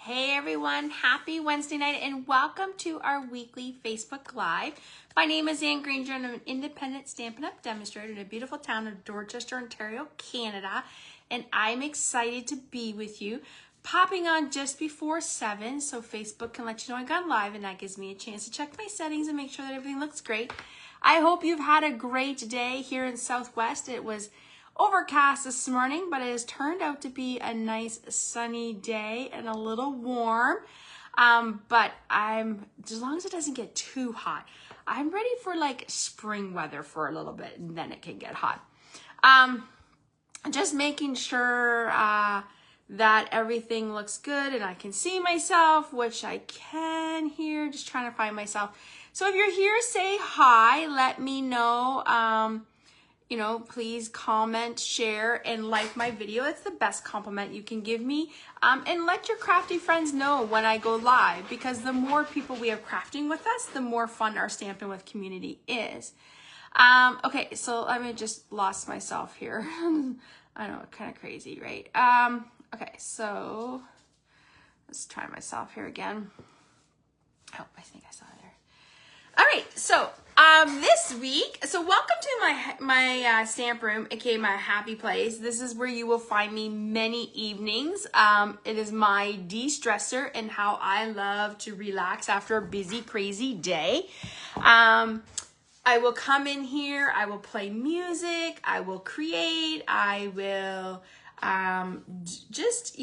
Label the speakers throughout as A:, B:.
A: Hey everyone, happy Wednesday night and welcome to our weekly Facebook Live. My name is Anne Granger and I'm an independent Stampin' Up! Demonstrator in a beautiful town of Dorchester, Ontario, Canada. And I'm excited to be with you, popping on just before 7 so Facebook can let you know I got live and that gives me a chance to check my settings and make sure that everything looks great. I hope you've had a great day here in Southwest. It was overcast this morning, but it has turned out to be a nice sunny day and a little warm. But as long as it doesn't get too hot, I'm ready for like spring weather for a little bit and then it can get hot. Just making sure that everything looks good and I can see myself, which I can here, just trying to find myself. So if you're here, say hi, let me know. Please comment, share, and like my video. It's the best compliment you can give me. And let your crafty friends know when I go live, because the more people we have crafting with us, the more fun our Stampin' With community is. Okay, so I just lost myself here. I know, kind of crazy, right? Okay, so let's try myself here again. Oh, I think I saw it there. All right, so this week, welcome to my stamp room, aka my happy place. This is where you will find me many evenings. It is my de-stressor and how I love to relax after a busy, crazy day. I will come in here, I will play music, I will create, I will just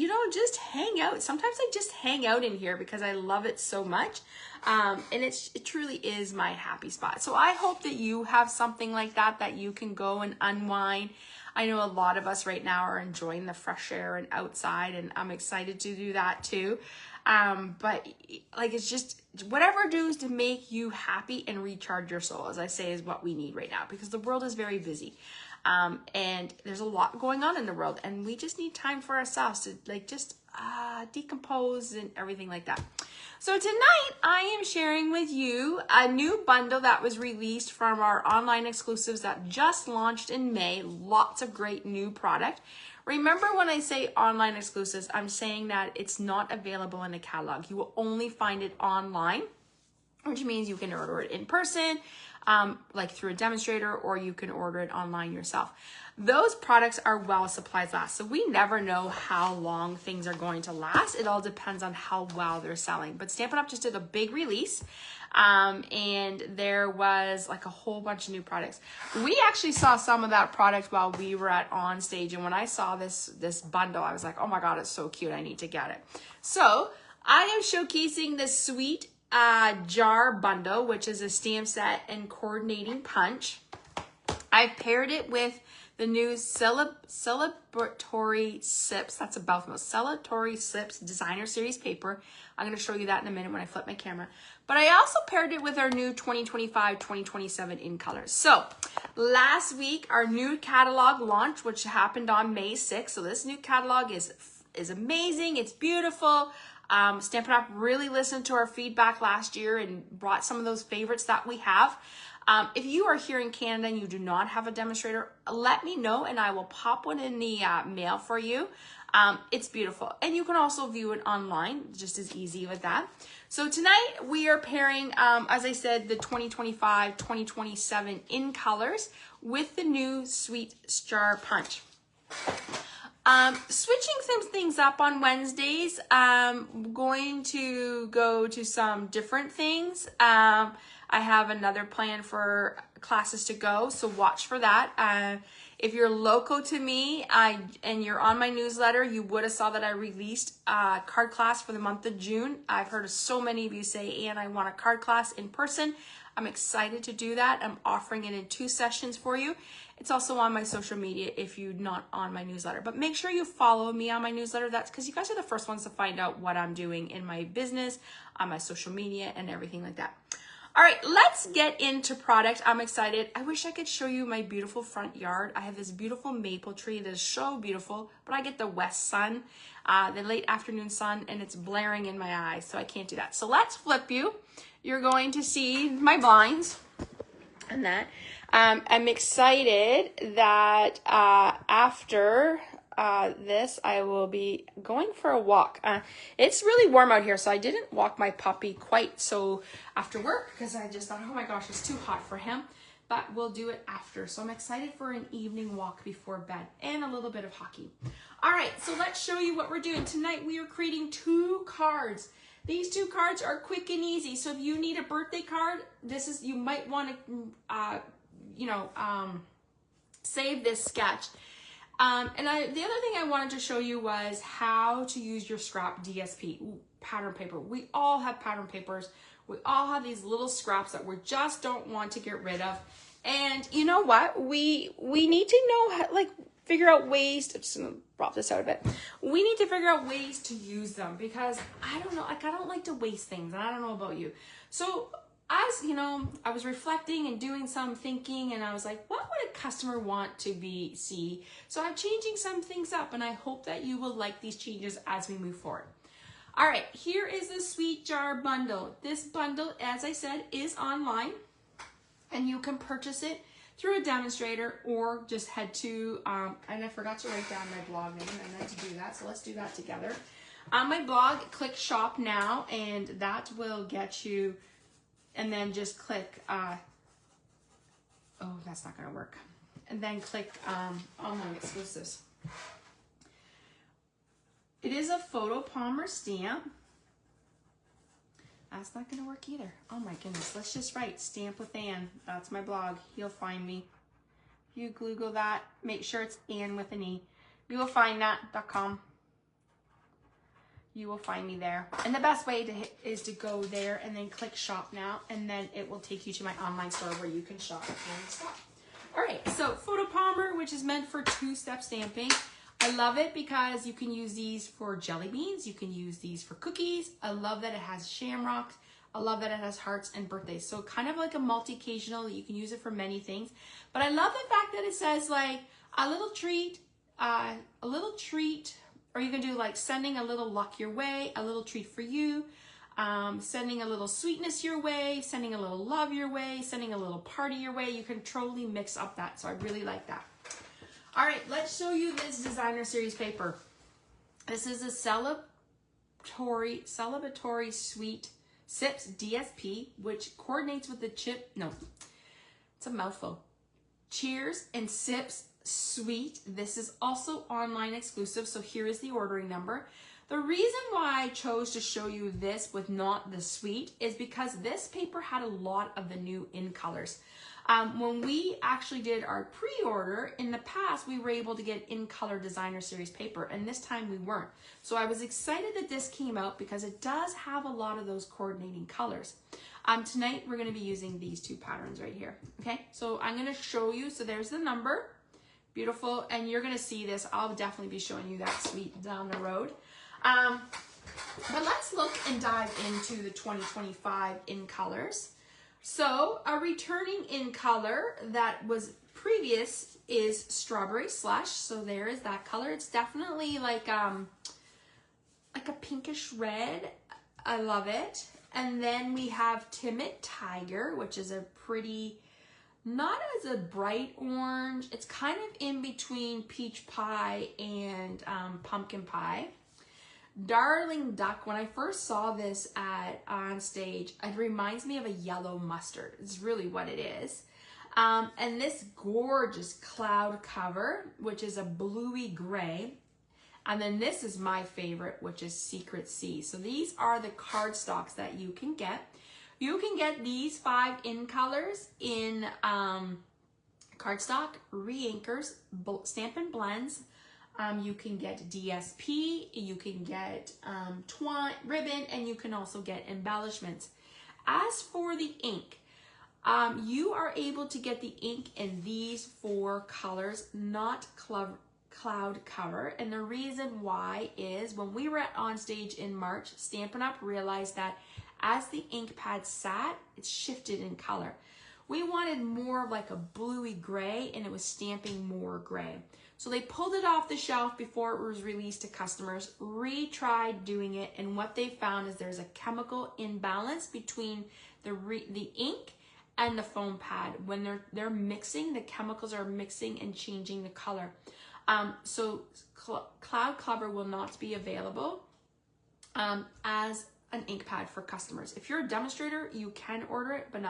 A: hang out. Sometimes I just hang out in here because I love it so much. And it truly is my happy spot. So I hope that you have something like that you can go and unwind. I know a lot of us right now are enjoying the fresh air and outside, and I'm excited to do that too. But like, it's just whatever does to make you happy and recharge your soul, as I say, is what we need right now, because the world is very busy. And there's a lot going on in the world, and we just need time for ourselves to decompose and everything like that. So tonight I am sharing with you a new bundle that was released from our online exclusives that just launched in May. Lots of great new product. Remember, when I say online exclusives, I'm saying that it's not available in a catalog. You will only find it online, which means you can order it in person, like through a demonstrator, or you can order it online yourself. Those products are while supplies last. So we never know how long things are going to last. It all depends on how well they're selling. But Stampin' Up! Just did a big release, and there was like a whole bunch of new products. We actually saw some of that product while we were on stage. And when I saw this bundle, I was like, oh my God, it's so cute. I need to get it. So I am showcasing this sweet jar bundle, which is a stamp set and coordinating punch. I've paired it with the new Celebratory Sips. That's a mouthful. Celebratory Sips Designer Series paper. I'm going to show you that in a minute when I flip my camera. But I also paired it with our new 2025-2027 in colors. So last week, our new catalog launch, which happened on May 6th. So this new catalog is amazing. It's beautiful. Stampin' Up! Really listened to our feedback last year and brought some of those favorites that we have. If you are here in Canada and you do not have a demonstrator, let me know and I will pop one in the mail for you. It's beautiful. And you can also view it online, just as easy with that. So tonight we are pairing, as I said, the 2025-2027 in colors with the new Sweet Jar Punch. Switching some things up on Wednesdays. Going to go to some different things. I have another plan for classes to go, so watch for that. If you're local to me and you're on my newsletter, you would have saw that I released a card class for the month of June. I've heard of so many of you say, Anne, I want a card class in person. I'm excited to do that. I'm offering it in 2 sessions for you. It's also on my social media if you're not on my newsletter. But make sure you follow me on my newsletter. That's because you guys are the first ones to find out what I'm doing in my business, on my social media, and everything like that. All right, let's get into product. I'm excited. I wish I could show you my beautiful front yard. I have this beautiful maple tree that is so beautiful, but I get the west sun, the late afternoon sun, and it's blaring in my eyes, so I can't do that. So let's flip you. You're going to see my blinds and that. I'm excited that after this, I will be going for a walk. It's really warm out here, so I didn't walk my puppy quite so after work because I just thought, oh my gosh, it's too hot for him. But we'll do it after. So I'm excited for an evening walk before bed and a little bit of hockey. All right, so let's show you what we're doing. Tonight we are creating 2 cards. These 2 cards are quick and easy. So if you need a birthday card, you might want to, save this sketch. The other thing I wanted to show you was how to use your scrap DSP, pattern paper. We all have pattern papers. We all have these little scraps that we just don't want to get rid of. And you know what? We need to know how, figure out ways to, just gonna drop this out a bit. We need to figure out ways to use them because I don't know, I don't like to waste things, and I don't know about you. So as you know, I was reflecting and doing some thinking, and I was like, what would a customer want to see? So I'm changing some things up, and I hope that you will like these changes as we move forward. All right, here is the Sweet Jar bundle. This bundle, as I said, is online, and you can purchase it through a demonstrator or just head to, and I forgot to write down my blog name. I meant to do that, so let's do that together. On my blog, click Shop Now, and that will get you, and then just click, oh, that's not gonna work. And then click Online Exclusives. It is a photo Palmer stamp. That's not gonna work either. Oh my goodness, let's just write Stamp with Ann. That's my blog, you'll find me. You Google that, make sure it's Ann with an E. You will find that.com. You will find me there. And the best way is to go there and then click Shop Now, and then it will take you to my online store where you can shop and stuff. All right, so Photo Palmer, which is meant for 2-step stamping. I love it because you can use these for jelly beans. You can use these for cookies. I love that it has shamrocks. I love that it has hearts and birthdays. So kind of like a multi-occasional, you can use it for many things. But I love the fact that it says like a little treat, or you can do like sending a little luck your way, a little treat for you, sending a little sweetness your way, sending a little love your way, sending a little party your way. You can totally mix up that. So I really like that. All right, let's show you this designer series paper. This is a Celebratory Sweet Sips DSP, which coordinates with the it's a mouthful. Cheers and Sips Sweet. This is also online exclusive, so here is the ordering number. The reason why I chose to show you this with not the sweet is because this paper had a lot of the new in colors. When we actually did our pre-order, in the past, we were able to get in color designer series paper, and this time we weren't. So I was excited that this came out because it does have a lot of those coordinating colors. Tonight, we're gonna be using these 2 patterns right here, okay? So I'm gonna show you, so there's the number, beautiful, and you're gonna see this. I'll definitely be showing you that sweet down the road. But let's look and dive into the 2025 in colors. So a returning in color that was previous is Strawberry Slush. So there is that color. It's definitely like a pinkish red. I love it. And then we have Timid Tiger, which is a pretty, not as a bright orange. It's kind of in between peach pie and pumpkin pie. Darling Duck, when I first saw this on stage, it reminds me of a yellow mustard. It's really what it is. And this gorgeous cloud cover, which is a bluey gray. And then this is my favorite, which is Secret Sea. So these are the cardstocks that you can get. You can get these 5 in colors in cardstock, re-inkers, Stampin' Blends. You can get DSP, you can get twine, ribbon, and you can also get embellishments. As for the ink, you are able to get the ink in these 4 colors, not cloud cover. And the reason why is when we were on stage in March, Stampin' Up! Realized that as the ink pad sat, it shifted in color. We wanted more of like a bluey gray, and it was stamping more gray. So they pulled it off the shelf before it was released to customers, retried doing it, and what they found is there's a chemical imbalance between the ink and the foam pad. When they're mixing, the chemicals are mixing and changing the color. So Cloud Cover will not be available as an ink pad for customers. If you're a demonstrator, you can order it, but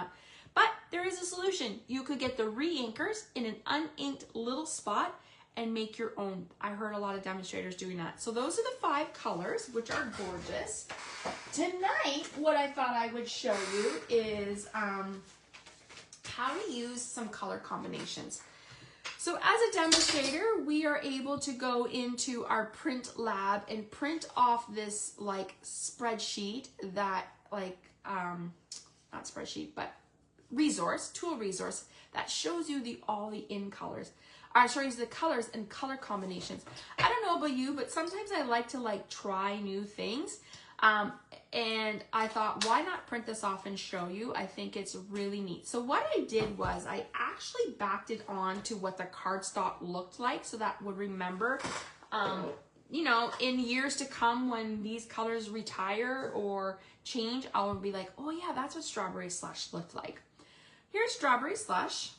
A: there is a solution. You could get the re-inkers in an uninked little spot and make your own. I heard a lot of demonstrators doing that. So those are the 5 colors, which are gorgeous. Tonight, what I thought I would show you is how to use some color combinations. So as a demonstrator, we are able to go into our print lab and print off this like spreadsheet that not spreadsheet, but tool resource that shows you the colors and color combinations. I don't know about you, but sometimes I like to try new things. And I thought, why not print this off and show you? I think it's really neat. So what I did was I actually backed it on to what the cardstock looked like, so that would remember, you know, in years to come when these colors retire or change, I will be like, oh yeah, that's what Strawberry Slush looked like. Here's Strawberry Slush.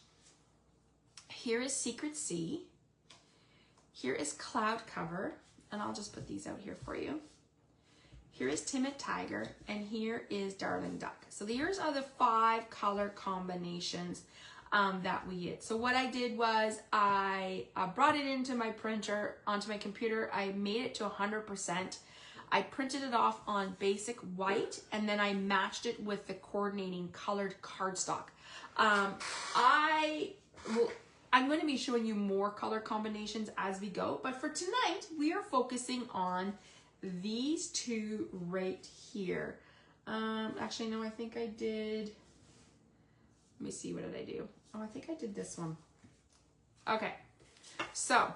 A: Here is Secret Sea. Here is Cloud Cover. And I'll just put these out here for you. Here is Timid Tiger, and here is Darling Duck. So these are the 5 color combinations that we did. So what I did was I brought it into my printer, onto my computer. I made it to 100%. I printed it off on basic white, and then I matched it with the coordinating colored cardstock. I'm going to be showing you more color combinations as we go, but for tonight, we are focusing on these 2 right here. Actually, no, I think I did, let me see, what did I do? Oh, I think I did this one. Okay, so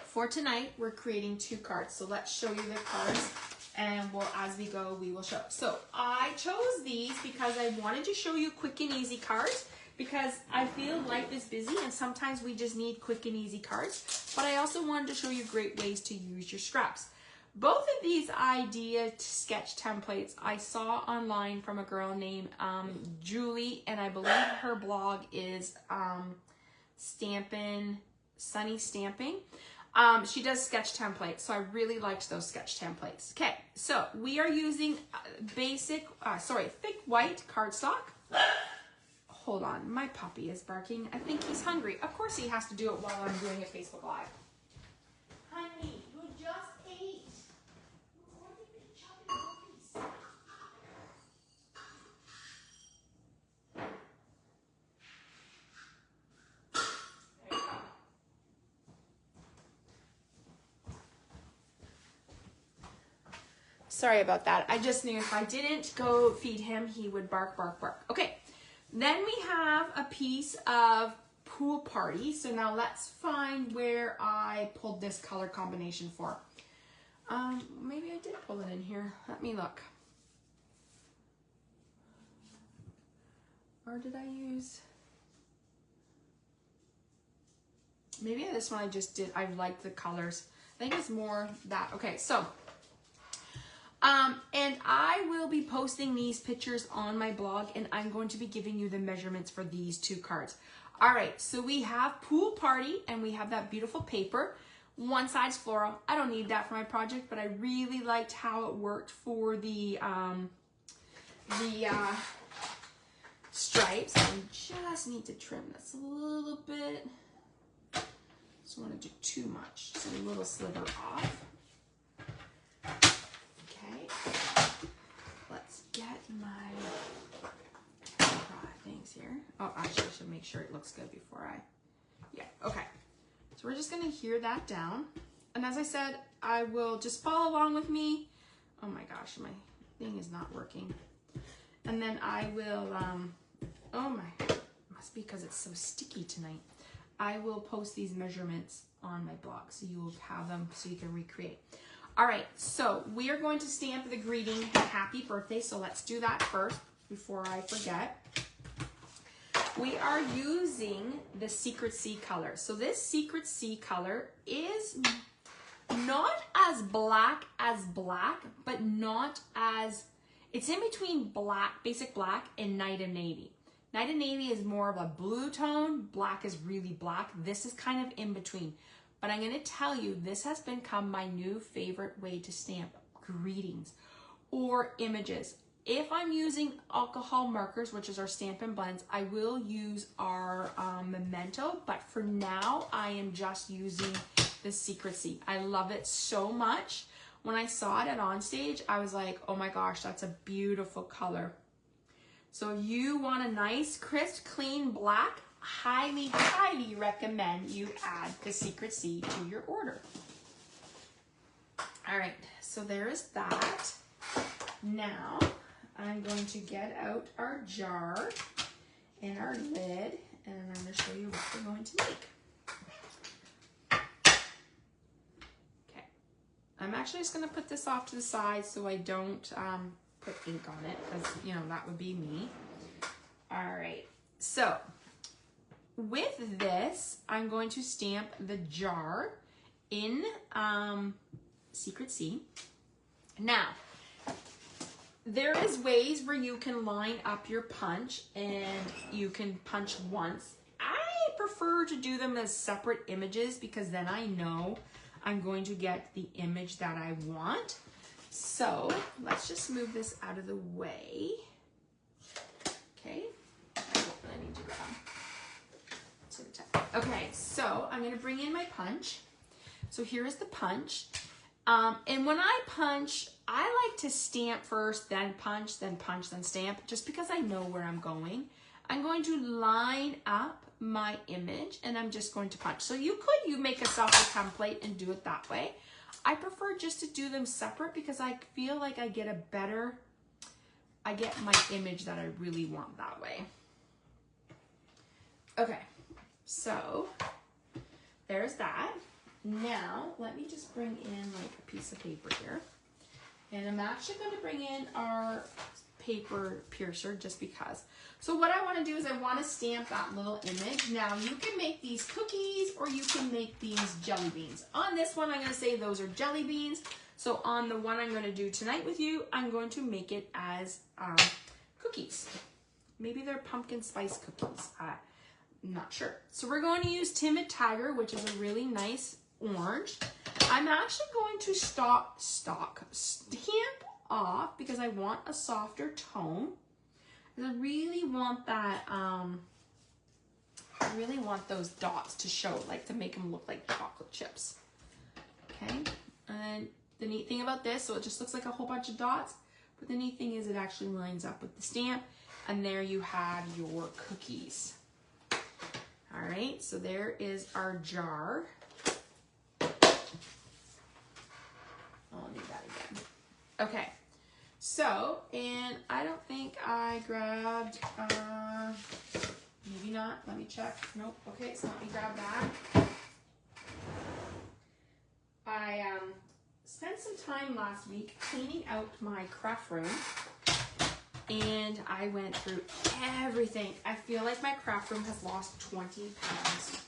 A: for tonight, we're creating 2 cards. So let's show you the cards, and as we go, we will show. So I chose these because I wanted to show you quick and easy cards, because I feel life is busy and sometimes we just need quick and easy cards. But I also wanted to show you great ways to use your scraps. Both of these idea sketch templates I saw online from a girl named Julie, and I believe her blog is Sunny Stamping. She does sketch templates, so I really liked those sketch templates. Okay, so we are using thick white cardstock. Hold on, my puppy is barking. I think he's hungry. Of course he has to do it while I'm doing a Facebook Live. Honey, you just ate. What are you chopping cookies? There you go. Sorry about that. I just knew if I didn't go feed him, he would bark, bark, bark. Okay. Then we have a piece of Pool Party. So now let's find where I pulled this color combination for. Maybe I did pull it in here. Let me look. Or did I use? Maybe this one I just did. I like the colors. I think it's more that. Okay, so. And I will be posting these pictures on my blog, and I'm going to be giving you the measurements for these 2 cards. All right, so we have Pool Party, and we have that beautiful paper. One side's floral. I don't need that for my project, but I really liked how it worked for the stripes. I just need to trim this a little bit. Just want to do too much. Just a little sliver off. Let's get my things here. Oh, actually, I should make sure it looks good before yeah, okay. So we're just gonna hear that down. And as I said, I will just follow along with me. Oh my gosh, my thing is not working. And then I will, oh my, must be because it's so sticky tonight. I will post these measurements on my blog, so you will have them so you can recreate. All right, so we are going to stamp the greeting, happy birthday. So let's do that first before I forget. We are using the Secret Sea color. So this Secret Sea color is not as black, but not as, it's in between black, basic black, and Night of Navy. Night of Navy is more of a blue tone. Black is really black. This is kind of in between. but I'm going to tell you, this has become my new favorite way to stamp greetings or images. If I'm using alcohol markers, which is our Stampin' Blends, I will use our Memento, but for now, I am just using the Secrecy. I love it so much. When I saw it at Onstage, I was like, oh my gosh, that's a beautiful color. So if you want a nice, crisp, clean black, highly, highly recommend you add the Secrecy to your order. All right, so there is that. Now, I'm going to get out our jar and our lid, and I'm going to show you what we're going to make. Okay, I'm actually just going to put this off to the side so I don't put ink on it, because, you know, that would be me. All right, so with this, I'm going to stamp the jar in Secrecy. Now, there is ways where you can line up your punch and you can punch once. I prefer to do them as separate images because then I know I'm going to get the image that I want. So let's just move this out of the way. Okay, I need to grab. Okay, so I'm gonna bring in my punch. So here is the punch. And when I punch, I like to stamp first, then punch, then stamp, just because I know where I'm going. I'm going to line up my image and I'm just going to punch. So you make yourself a template and do it that way. I prefer just to do them separate because I feel like I get my image that I really want that way. Okay, so there's that. Now, let me just bring in like a piece of paper here. And I'm actually going to bring in our paper piercer just because. So what I want to do is I want to stamp that little image. Now, you can make these cookies or you can make these jelly beans. On this one, I'm going to say those are jelly beans. So on the one I'm going to do tonight with you, I'm going to make it as cookies. Maybe they're pumpkin spice cookies. I'm not sure. So we're going to use Timid Tiger, which is a really nice orange. I'm actually going to stamp off because I want a softer tone. I really want that, I really want those dots to show, like to make them look like chocolate chips. Okay, and the neat thing about this, so it just looks like a whole bunch of dots, but the neat thing is it actually lines up with the stamp, and there you have your cookies. All right, so there is our jar. I'll do that again. Okay, so, and I don't think I grabbed, maybe not, let me check. Nope, okay, so let me grab that. I spent some time last week cleaning out my craft room, and I went through everything. I feel like my craft room has lost 20 pounds.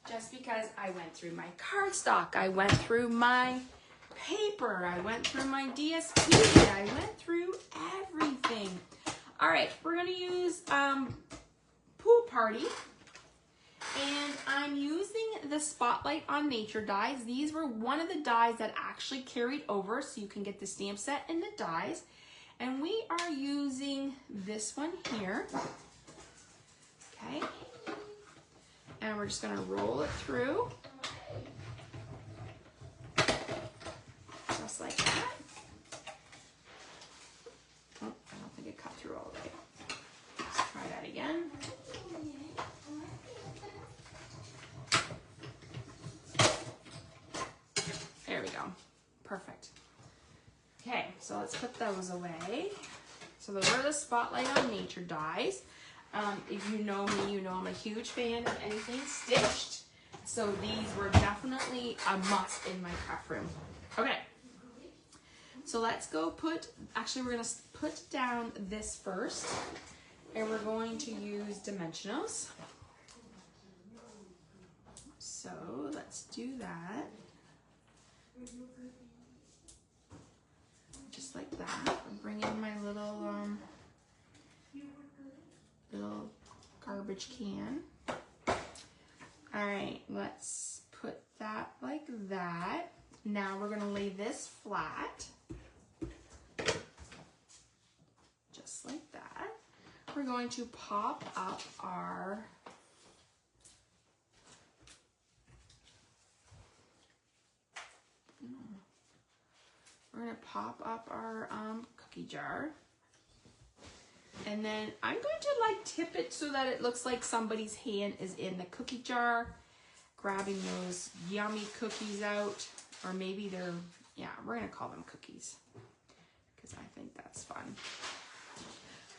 A: Just because I went through my cardstock, I went through my paper, I went through my DSP, I went through everything. All right, we're gonna use Pool Party, and I'm using the Spotlight on Nature dies. These were one of the dies that actually carried over, so you can get the stamp set and the dies. And we are using this one here, okay? And we're just gonna roll it through, just like that. Oh, I don't think it cut through all the way. Let's try that again. There we go, perfect. Okay, so let's put those away. So those are the Spotlight on Nature dies. If you know me, you know I'm a huge fan of anything stitched. So these were definitely a must in my craft room. Okay, so let's go actually we're gonna put down this first, and we're going to use dimensionals. So let's do that. Just like that. I'm bringing my little garbage can. All right, let's put that like that. Now we're gonna lay this flat. Just like that. We're going to pop up our cookie jar. And then I'm going to like tip it so that it looks like somebody's hand is in the cookie jar, grabbing those yummy cookies out. Or maybe they're, yeah, we're gonna call them cookies because I think that's fun.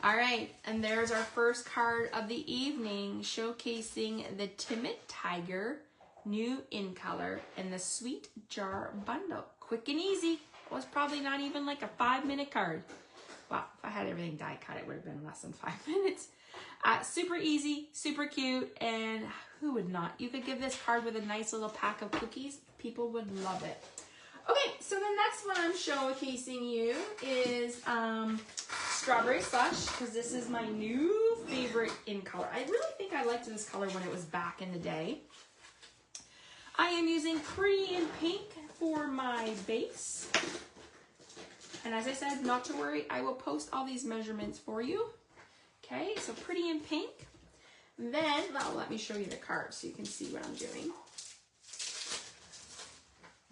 A: All right, and there's our first card of the evening, showcasing the Timid Tiger, new in color, and the Sweet Jar bundle. Quick and easy. It was probably not even like a 5-minute card. Well, if I had everything die cut, it would have been less than 5 minutes. Super easy, super cute, and who would not? You could give this card with a nice little pack of cookies. People would love it. Okay, so the next one I'm showcasing you is Strawberry Slush, because this is my new favorite in color. I really think I liked this color when it was back in the day. I am using Pretty in Pink for my base. And as I said, not to worry, I will post all these measurements for you. Okay, so Pretty in Pink. Then, well, let me show you the card so you can see what I'm doing.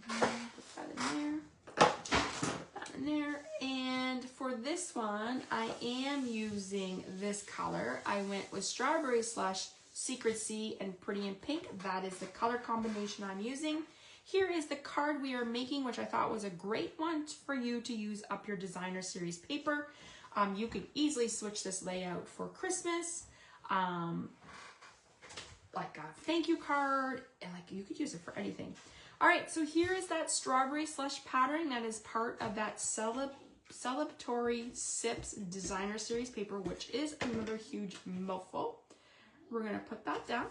A: Put that in there. Put that in there. And for this one, I am using this color. I went with Strawberry Slush, Secret Sea, and Pretty in Pink. That is the color combination I'm using. Here is the card we are making, which I thought was a great one for you to use up your designer series paper. You could easily switch this layout for Christmas, like a thank you card, and like you could use it for anything. All right, so here is that Strawberry Slush pattern that is part of that Celebratory Sips designer series paper, which is another huge mouthful. We're gonna put that down.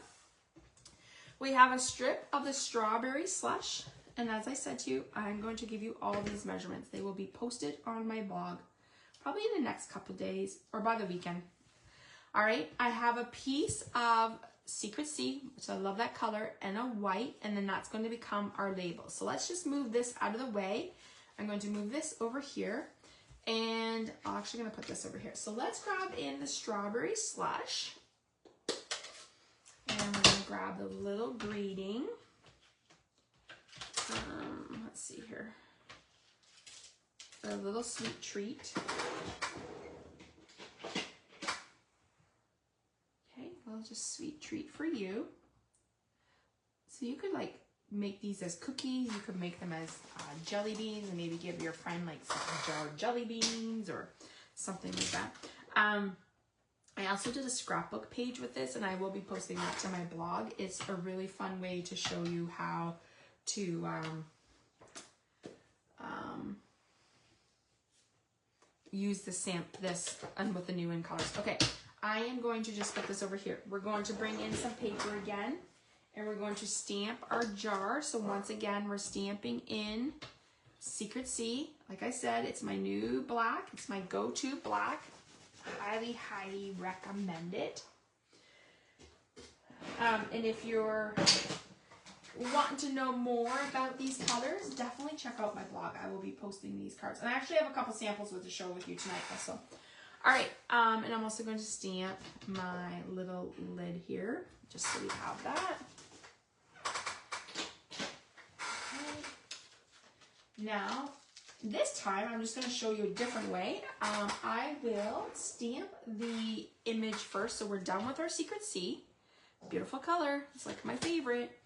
A: We have a strip of the Strawberry Slush, and as I said to you, I'm going to give you all these measurements. They will be posted on my blog, probably in the next couple days or by the weekend. All right, I have a piece of Secret Sea, which I love that color, and a white, and then that's going to become our label. So let's just move this out of the way. I'm going to move this over here, and I'm actually going to put this over here. So let's grab in the Strawberry Slush. And we're going to grab the little greeting. Let's see here. A little sweet treat. Okay, a little just sweet treat for you. So you could like make these as cookies. You could make them as jelly beans and maybe give your friend like a jar of jelly beans or something like that. I also did a scrapbook page with this, and I will be posting that to my blog. It's a really fun way to show you how to use this and with the new in colors. Okay, I am going to just put this over here. We're going to bring in some paper again, and we're going to stamp our jar. So once again, we're stamping in Secret Sea. Like I said, it's my new black. It's my go-to black. Highly, highly recommend it. And if you're wanting to know more about these colors, definitely check out my blog. I will be posting these cards. And I actually have a couple samples to show with you tonight also. All right, and I'm also going to stamp my little lid here, just so we have that. Okay. Now, this time, I'm just going to show you a different way. I will stamp the image first. So we're done with our Secret Sea. Beautiful color. It's like my favorite.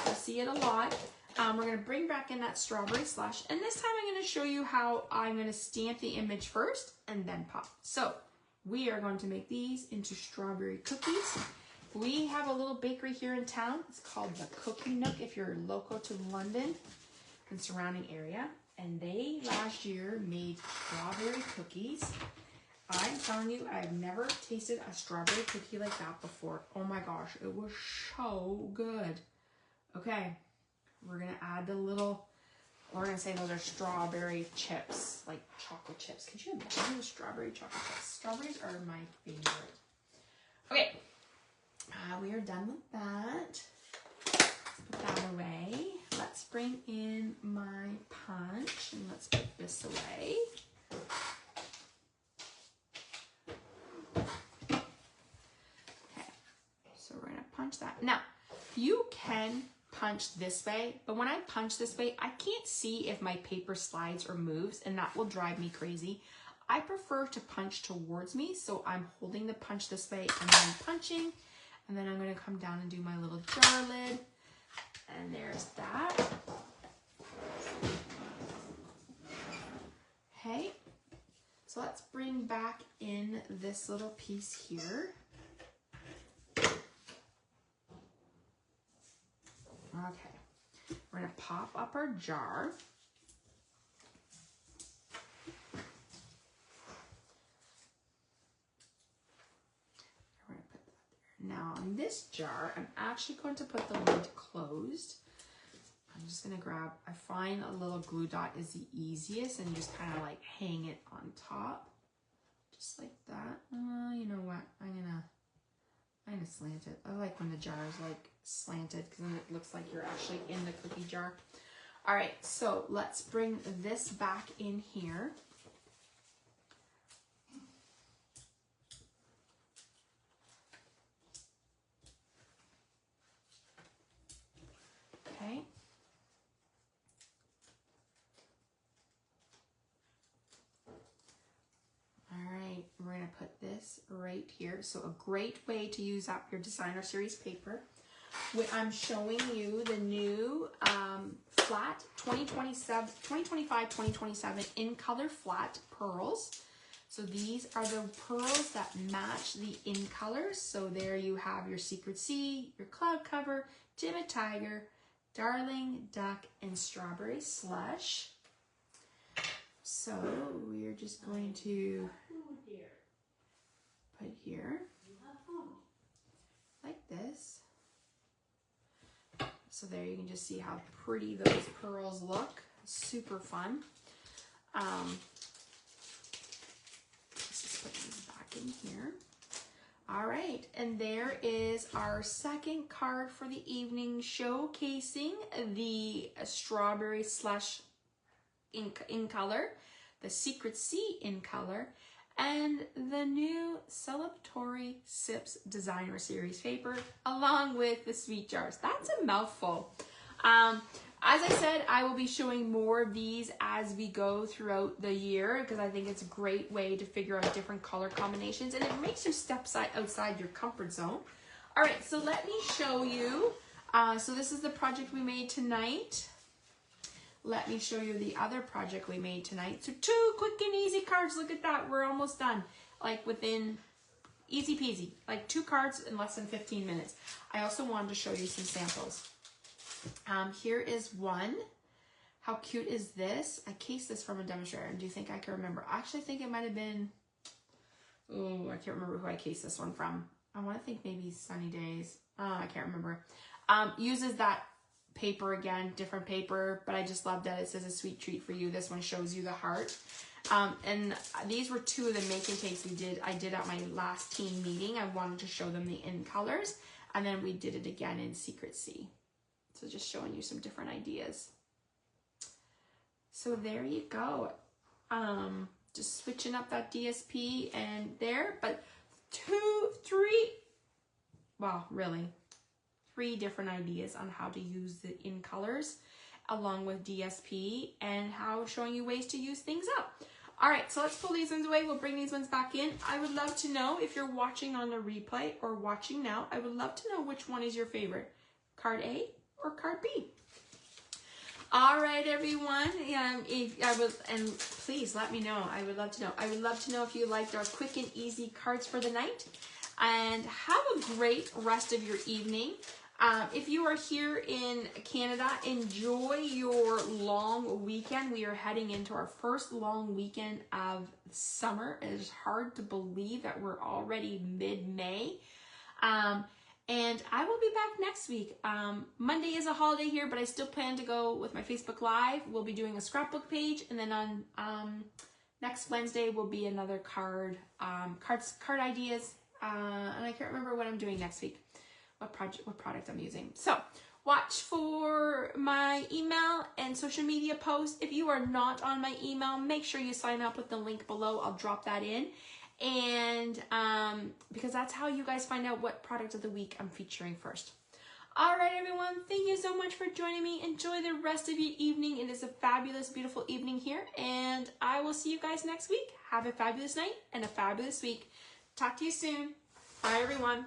A: You'll see it a lot. We're going to bring back in that Strawberry Slush. And this time I'm going to show you how I'm going to stamp the image first and then pop. So we are going to make these into strawberry cookies. We have a little bakery here in town. It's called the Cookie Nook if you're local to London and surrounding area. And they last year made strawberry cookies. I'm telling you, I've never tasted a strawberry cookie like that before. Oh my gosh, it was so good. Okay, we're gonna add the little, we're gonna say those are strawberry chips, like chocolate chips. Could you imagine the strawberry chocolate chips? Strawberries are my favorite. Okay, we are done with that. Put that away. Let's bring in my punch and let's put this away. Okay, so we're gonna punch that. Now, you can punch this way, but when I punch this way, I can't see if my paper slides or moves, and that will drive me crazy. I prefer to punch towards me, so I'm holding the punch this way and then punching, and then I'm gonna come down and do my little jar lid, and there's that. Okay, so let's bring back in this little piece here. Okay, we're gonna pop up our jar. We're gonna put that there. Now on this jar, I'm actually going to put the lid closed. I'm just gonna grab, I find a little glue dot is the easiest, and just kind of like hang it on top. Just like that. You know what, I'm gonna slant it. I like when the jar is like slanted because then it looks like you're actually in the cookie jar. All right, so let's bring this back in here. Okay. All right, we're gonna put this right here. So a great way to use up your designer series paper. I'm showing you the new flat 2025-2027 in color flat pearls. So these are the pearls that match the in colors. So there you have your Secret Sea, your Cloud Cover, Timid Tiger, Darling, Duck, and Strawberry Slush. So we're just going to put here like this. So there you can just see how pretty those pearls look. Super fun. Let's just put these back in here. All right, and there is our second card for the evening, showcasing the Strawberry Slush in color, the Secret Sea in color, and the new Celebratory Sips Designer Series paper, along with the sweet jars. That's a mouthful. As I said, I will be showing more of these as we go throughout the year, because I think it's a great way to figure out different color combinations, and it makes you step outside your comfort zone. All right, so let me show you. So this is the project we made tonight. Let me show you the other project we made tonight. So 2 quick and easy cards. Look at that. We're almost done. Like within easy peasy. Like 2 cards in less than 15 minutes. I also wanted to show you some samples. Here is one. How cute is this? I cased this from a demonstrator. And do you think I can remember? Actually, I think it might have been... Oh, I can't remember who I cased this one from. I want to think maybe Sunny Days. I can't remember. Uses that paper again, different paper, but I just love that it says a sweet treat for you. This one shows you the heart. And these were 2 of the make and takes I did at my last team meeting. I wanted to show them the in colors, and then we did it again in Secret Sea. So just showing you some different ideas. So there you go. Just switching up that DSP and there, but 3 different ideas on how to use the in colors along with DSP, and how showing you ways to use things up. All right, so let's pull these ones away. We'll bring these ones back in. I would love to know if you're watching on the replay or watching now. I would love to know which one is your favorite, card A or card B. All right, everyone. And please let me know. I would love to know. I would love to know if you liked our quick and easy cards for the night. And have a great rest of your evening. If you are here in Canada, enjoy your long weekend. We are heading into our first long weekend of summer. It is hard to believe that we're already mid-May. And I will be back next week. Monday is a holiday here, but I still plan to go with my Facebook Live. We'll be doing a scrapbook page, and then on next Wednesday will be another card ideas. And I can't remember what I'm doing next week, what product I'm using. So Watch for my email and social media posts. If you are not on my email, make sure you sign up with the link below. I'll drop that in. And because that's how you guys find out what product of the week I'm featuring first. All right, everyone. Thank you so much for joining me. Enjoy the rest of your evening. It is a fabulous, beautiful evening here. And I will see you guys next week. Have a fabulous night and a fabulous week. Talk to you soon. Bye, everyone.